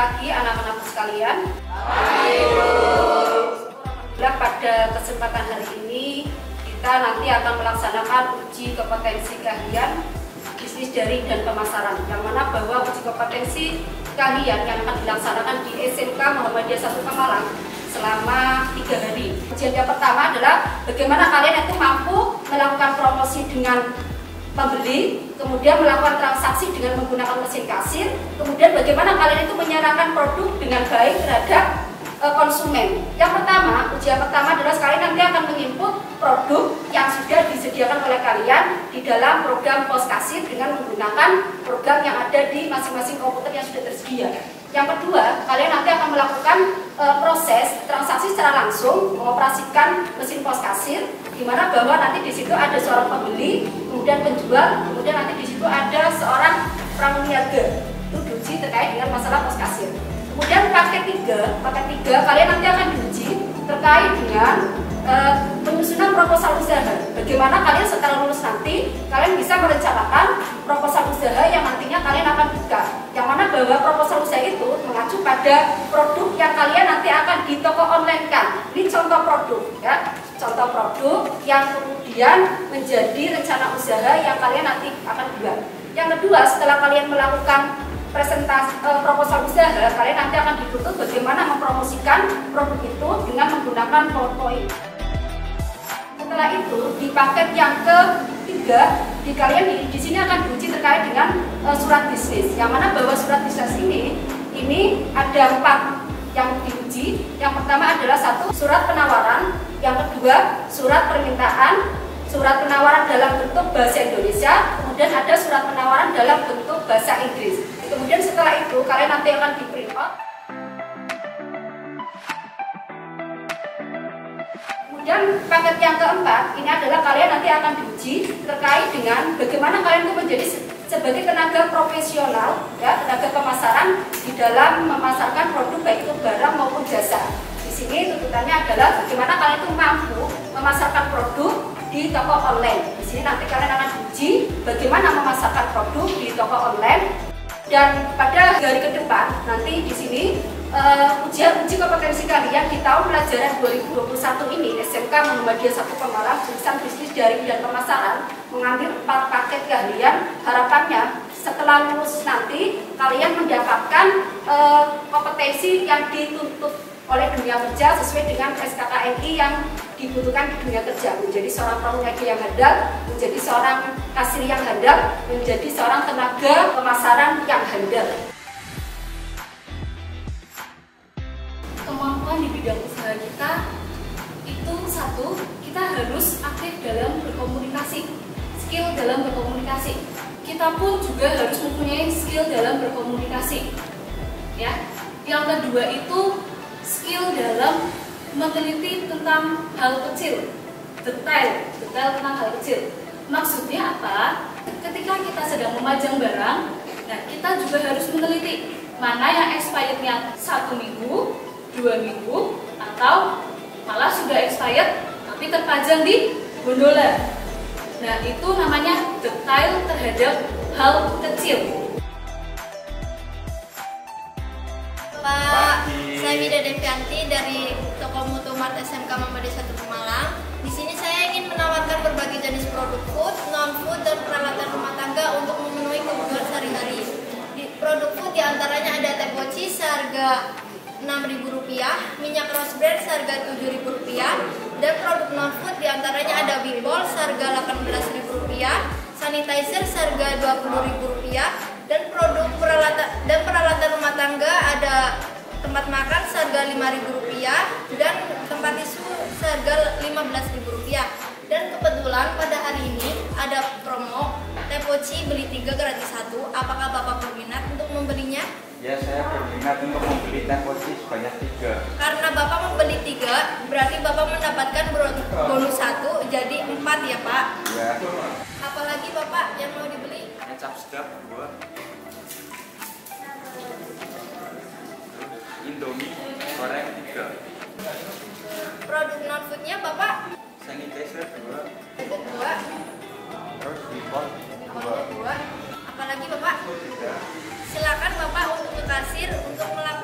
pagi anak-anakku sekalian. Alhamdulillah pada kesempatan hari ini kita nanti akan melaksanakan uji kompetensi keahlian bisnis daring dan pemasaran, yang mana bahwa uji kompetensi keahlian yang akan dilaksanakan di SMK Muhammadiyah 1 Pemalang selama 3 hari. Ujian yang pertama adalah bagaimana kalian itu mampu melakukan promosi dengan pembeli, kemudian melakukan transaksi dengan menggunakan mesin kasir, kemudian bagaimana kalian itu menyarankan produk dengan baik terhadap konsumen. Yang pertama, ujian pertama adalah kalian nanti akan menginput produk yang sudah disediakan oleh kalian di dalam program pos kasir dengan menggunakan program yang ada di masing-masing komputer yang sudah tersedia. Yang kedua, kalian nanti akan melakukan proses transaksi secara langsung, mengoperasikan mesin pos kasir, di mana bahwa nanti di situ ada seorang pembeli, kemudian penjual, kemudian nanti di situ ada seorang pramuniaga. Itu diuji terkait dengan masalah pos kasir. Kemudian paket 3 kalian nanti akan diuji terkait dengan penyusunan proposal usaha. Bagaimana kalian setelah lulus nanti kalian bisa merencanakan proposal usaha yang nantinya kalian akan buka. Yang mana bahwa proposal usaha itu mengacu pada produk yang kalian nanti akan di toko online kan. Ini contoh produk ya. Contoh produk yang kemudian menjadi rencana usaha yang kalian nanti akan buat. Yang kedua, setelah kalian melakukan presentasi proposal usaha, kalian nanti akan dituntut bagaimana mempromosikan produk itu dengan menggunakan PowerPoint. Setelah itu, di paket yang ketiga, kalian di sini akan diuji terkait dengan surat bisnis. Yang mana bahwa surat bisnis ini ada 4 yang diuji. Yang pertama adalah 1 surat penawaran, yang kedua surat permintaan, surat penawaran dalam bentuk bahasa Indonesia, kemudian ada surat penawaran dalam bentuk bahasa Inggris. Kemudian setelah itu kalian nanti akan di print out. Kemudian paket yang keempat ini adalah kalian nanti akan diuji terkait dengan bagaimana kalian itu menjadi sebagai tenaga profesional, ya, tenaga pemasaran di dalam memasarkan produk baik itu barang maupun jasa. Di sini tuntutannya adalah bagaimana kalian itu mampu memasarkan produk di toko online. Di sini nanti kalian akan diuji bagaimana memasarkan produk di toko online. Dan pada hari ke depan nanti di sini uji kompetensi kalian di tahun pelajaran 2021 ini SMK Muhammadiyah 1 Pemalang jurusan bisnis daring dan pemasaran mengambil 4 paket keahlian. Harapannya setelah lulus nanti kalian mendapatkan kompetensi yang dituntut oleh dunia kerja sesuai dengan SKKNI yang dibutuhkan di dunia kerja, menjadi seorang pramuniaga yang handal, menjadi seorang kasir yang handal, menjadi seorang tenaga pemasaran yang handal. Kemampuan di bidang usaha kita itu 1, kita harus aktif dalam berkomunikasi, skill dalam berkomunikasi. Kita pun juga harus mempunyai skill dalam berkomunikasi. Ya. Yang kedua itu skill dalam meneliti tentang hal kecil, detail tentang hal kecil. Maksudnya apa? Ketika kita sedang memajang barang, nah kita juga harus meneliti mana yang expirednya 1 minggu, 2 minggu, atau malah sudah expired tapi terpajang di gondola. Nah itu namanya detail terhadap hal kecil. Pak, saya Mida Devianti dari Toko Mutu Mart SMK Muhammadiyah 1 Pemalang. Di sini saya ingin menawarkan berbagai jenis produk food, non-food, dan peralatan rumah tangga untuk memenuhi kebutuhan sehari-hari. Di produk food diantaranya ada teh poci seharga Rp6.000, minyak rose bran seharga Rp7.000, dan produk non-food diantaranya ada Bibol seharga Rp18.000, sanitizer seharga Rp20.000, dan produk peralatan rumah tangga ada tempat makan seharga Rp5.000 dan tempat tisu seharga Rp15.000. Dan kebetulan pada hari ini ada promo teh poci beli 3 gratis 1. Apakah Bapak berminat untuk membelinya? Ya, saya berminat untuk membeli teh poci sebanyak 3. Karena Bapak membeli 3, berarti Bapak mendapatkan bonus 1, jadi 4 ya Pak? Ya. Apalagi Bapak yang mau dibeli? Kecap sedap 2. Indomie goreng 3. Produk non-foodnya Bapak? Sanitizer 2. Produk 2. Terus Bipol 2. Apalagi Bapak? Silakan Bapak untuk ke kasir untuk melakukan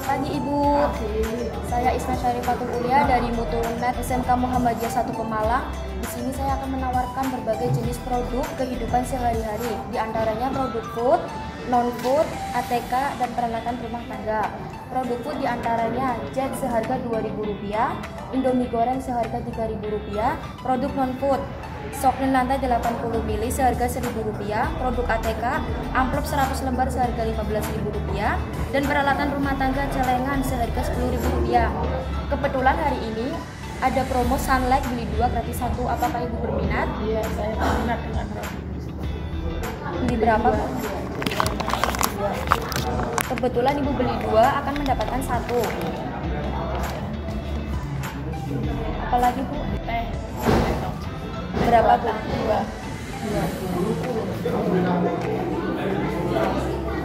Pagi Ibu, saya Isna Syarifatul Ulia dari Mutunet SMK Muhammadiyah 1 Pemalang. Di sini saya akan menawarkan berbagai jenis produk kehidupan sehari-hari, di antaranya produk food, non-food, ATK, dan peralatan rumah tangga. Produk food di antaranya jet seharga Rp2.000, Indomie goreng seharga Rp3.000, produk non-food Soklin lantai 80 ml seharga Rp1.000, produk ATK, amplop 100 lembar seharga Rp15.000, dan peralatan rumah tangga celengan seharga Rp10.000. Kebetulan hari ini ada promo Sunlight beli 2 gratis 1. Apakah Ibu berminat? Iya, saya berminat dengan produk. Beli berapa, Bu? Kebetulan Ibu beli 2 akan mendapatkan 1. Apalagi, Bu? Teh. Berapa, Bu? 2.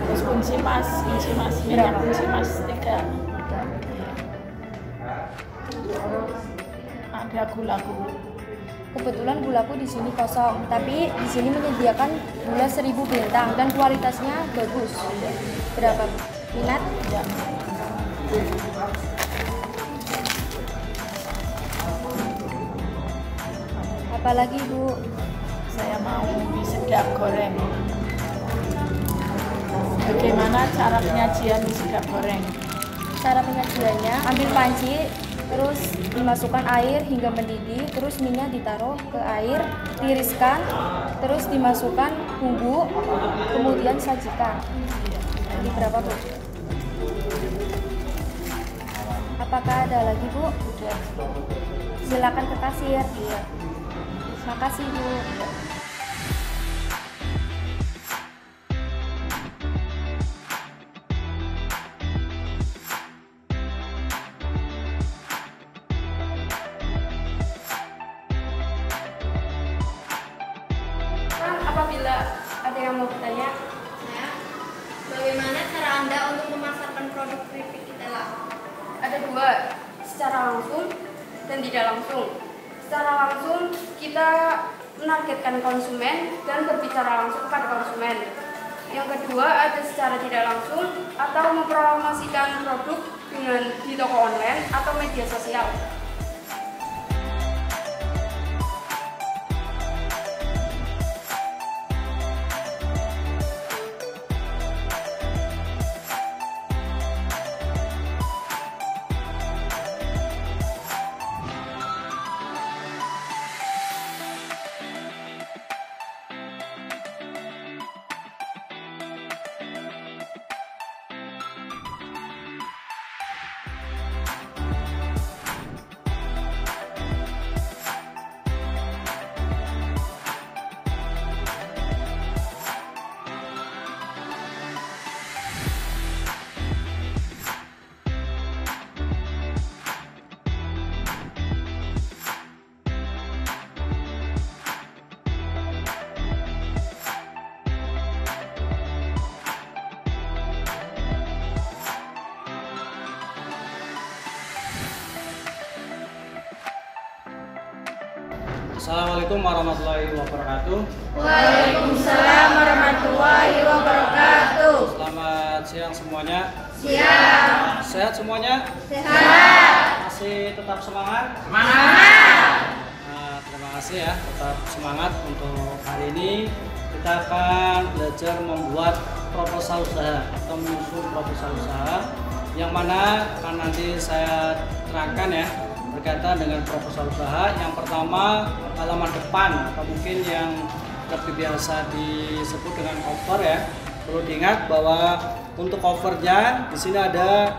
Terus kunci mas, minyak kunci mas 3. Ada gulaku. Kebetulan gulaku di sini kosong, tapi di sini menyediakan gula 1000 bintang dan kualitasnya bagus. Berapa, Bu? Minat? Ya. Apalagi, Bu? Saya mau mie sedap goreng. Bagaimana cara penyajian mie sedap goreng? Cara penyajiannya, ambil panci, terus dimasukkan air hingga mendidih, terus minyak ditaruh ke air, tiriskan, terus dimasukkan bumbu, kemudian sajikan. Ini berapa, Bu? Apakah ada lagi, Bu? Silakan ke kasir. Makasih, Bu. Apabila ada yang mau bertanya, Bagaimana cara Anda untuk memasarkan produk keripik kita lah? ada 2, secara langsung dan tidak langsung. Secara langsung kita menargetkan konsumen dan berbicara langsung kepada konsumen. Yang kedua ada secara tidak langsung atau mempromosikan produk dengan di toko online atau media sosial. Assalamualaikum warahmatullahi wabarakatuh. Waalaikumsalam warahmatullahi wabarakatuh. Selamat siang semuanya. Siang. Sehat semuanya? Sehat. Masih tetap semangat? Semangat. Nah, terima kasih ya, tetap semangat. Untuk hari ini kita akan belajar membuat proposal usaha atau menyusun proposal usaha, yang mana akan nanti saya terangkan ya, berkaitan dengan proposal usaha. Yang pertama, halaman depan atau mungkin yang lebih biasa disebut dengan cover ya. Perlu diingat bahwa untuk covernya di sini ada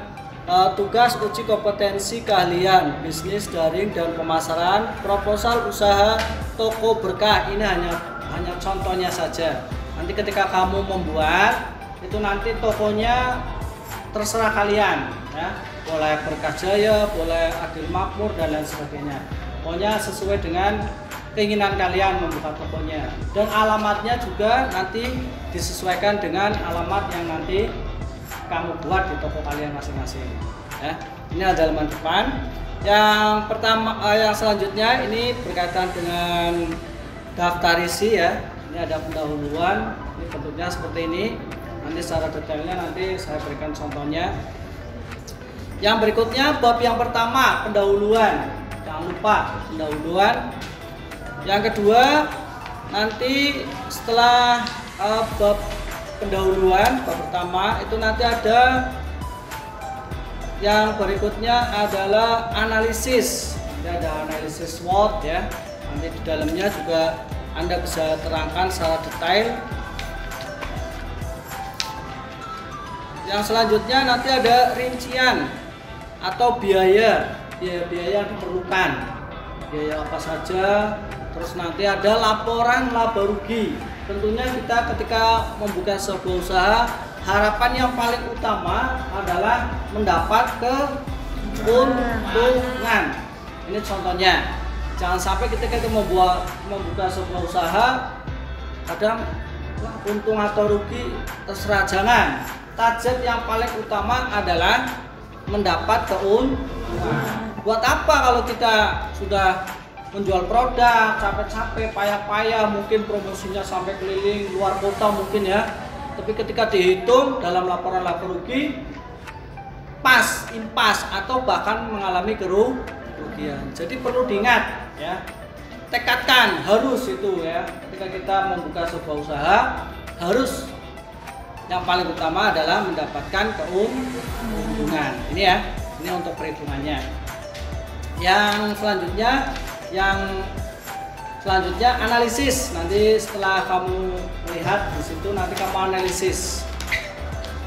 tugas uji kompetensi keahlian bisnis daring dan pemasaran proposal usaha toko berkah. Ini hanya contohnya saja. Nanti ketika kamu membuat itu, nanti tokonya terserah kalian ya. Boleh Berkah Jaya, boleh Adil Makmur, dan lain sebagainya. Pokoknya sesuai dengan keinginan kalian membuka tokonya. Dan alamatnya juga nanti disesuaikan dengan alamat yang nanti kamu buat di toko kalian masing-masing. Ya. Ini ada halaman depan. Yang pertama, yang selanjutnya ini berkaitan dengan daftar isi ya. Ini ada pendahuluan. Ini bentuknya seperti ini. Nanti secara detailnya nanti saya berikan contohnya. Yang berikutnya bab yang pertama, pendahuluan. Jangan lupa pendahuluan. Yang kedua, nanti setelah bab pendahuluan, bab pertama itu nanti ada yang berikutnya adalah analisis. Ini ada analisis SWOT ya. Nanti di dalamnya juga Anda bisa terangkan secara detail. Yang selanjutnya nanti ada rincian atau biaya yang diperlukan, biaya apa saja. Terus nanti ada laporan laba rugi. Tentunya kita ketika membuka sebuah usaha, harapan yang paling utama adalah mendapat keuntungan. Ini contohnya, jangan sampai ketika kita membuka sebuah usaha, kadang untung atau rugi terserah, jangan. Target yang paling utama adalah mendapat keuntungan. Buat apa kalau kita sudah menjual produk, capek-capek, payah-payah, mungkin promosinya sampai keliling luar kota mungkin ya. Tapi ketika dihitung dalam laporan laba rugi, pas, impas, atau bahkan mengalami kerugian. Jadi perlu diingat ya, tekadkan harus itu ya. Ketika kita membuka sebuah usaha, harus yang paling utama adalah mendapatkan keuntungan. Ini ya, ini untuk perhitungannya. Yang selanjutnya analisis. Nanti setelah kamu melihat di situ, nanti kamu analisis.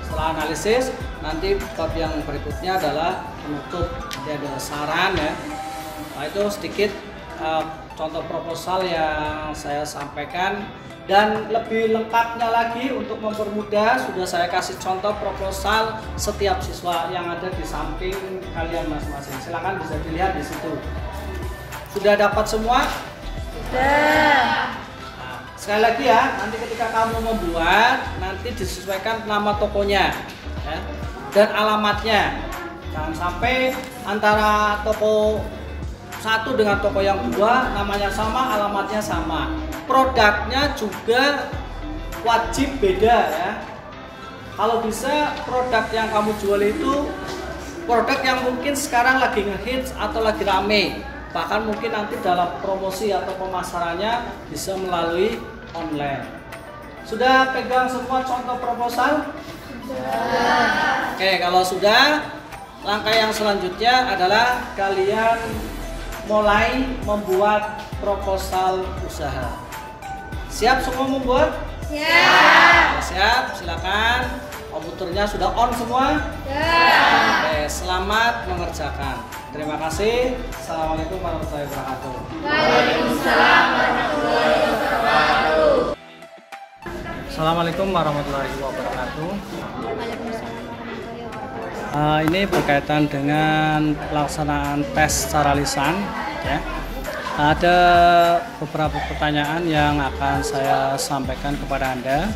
Setelah analisis, nanti bab yang berikutnya adalah penutup. Nanti ada saran ya. Nah, itu sedikit contoh proposal yang saya sampaikan. Dan lebih lengkapnya lagi untuk mempermudah, sudah saya kasih contoh proposal setiap siswa yang ada di samping kalian masing-masing. Silakan bisa dilihat di situ. Sudah dapat semua? Sudah. Nah, sekali lagi ya, nanti ketika kamu membuat, nanti disesuaikan nama tokonya ya, dan alamatnya. Jangan sampai antara toko satu dengan toko yang dua namanya sama, alamatnya sama. Produknya juga wajib beda ya. Kalau bisa produk yang kamu jual itu produk yang mungkin sekarang lagi ngehits atau lagi rame. Bahkan mungkin nanti dalam promosi atau pemasarannya bisa melalui online. Sudah pegang semua contoh proposal? Sudah. Oke, kalau sudah, langkah yang selanjutnya adalah kalian mulai membuat proposal usaha. Siap semua membuat? Siap. Siap, silakan. Komputernya sudah on semua? Siap. Oke, selamat mengerjakan. Terima kasih. Assalamualaikum warahmatullahi wabarakatuh. Waalaikumsalam warahmatullahi wabarakatuh. Assalamualaikum warahmatullahi wabarakatuh. Waalaikumsalam warahmatullahi wabarakatuh. Ini berkaitan dengan pelaksanaan tes secara lisan ya. Ada beberapa pertanyaan yang akan saya sampaikan kepada Anda.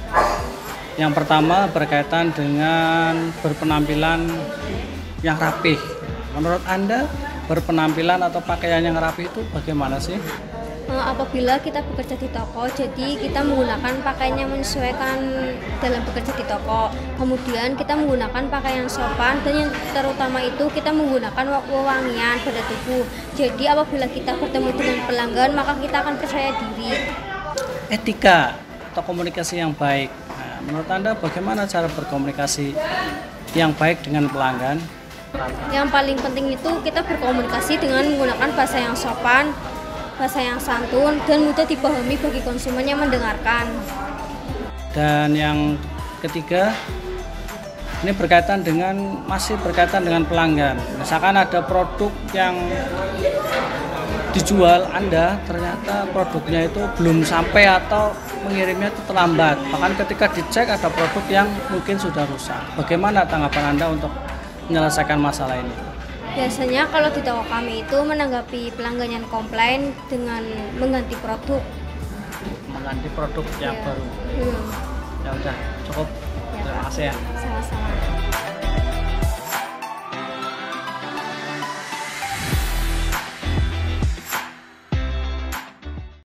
Yang pertama berkaitan dengan berpenampilan yang rapih. Menurut Anda berpenampilan atau pakaian yang rapi itu bagaimana sih? Apabila kita bekerja di toko, jadi kita menggunakan pakaian yang menyesuaikan dalam bekerja di toko. Kemudian kita menggunakan pakaian sopan, dan yang terutama itu kita menggunakan wewangian pada tubuh. Jadi apabila kita bertemu dengan pelanggan, maka kita akan percaya diri. Etika atau komunikasi yang baik. Nah, menurut Anda bagaimana cara berkomunikasi yang baik dengan pelanggan? Yang paling penting itu kita berkomunikasi dengan menggunakan bahasa yang sopan, bahasa yang santun, dan mudah dipahami bagi konsumen yang mendengarkan. Dan yang ketiga, ini masih berkaitan dengan pelanggan. Misalkan ada produk yang dijual Anda, ternyata produknya itu belum sampai atau mengirimnya itu terlambat. Bahkan ketika dicek ada produk yang mungkin sudah rusak. Bagaimana tanggapan Anda untuk menyelesaikan masalah ini? Biasanya kalau di toko kami itu menanggapi pelanggan yang komplain dengan mengganti produk. Mengganti produk yang baru. Ya udah, cukup. Ya, Terima kasih ya. Sama-sama.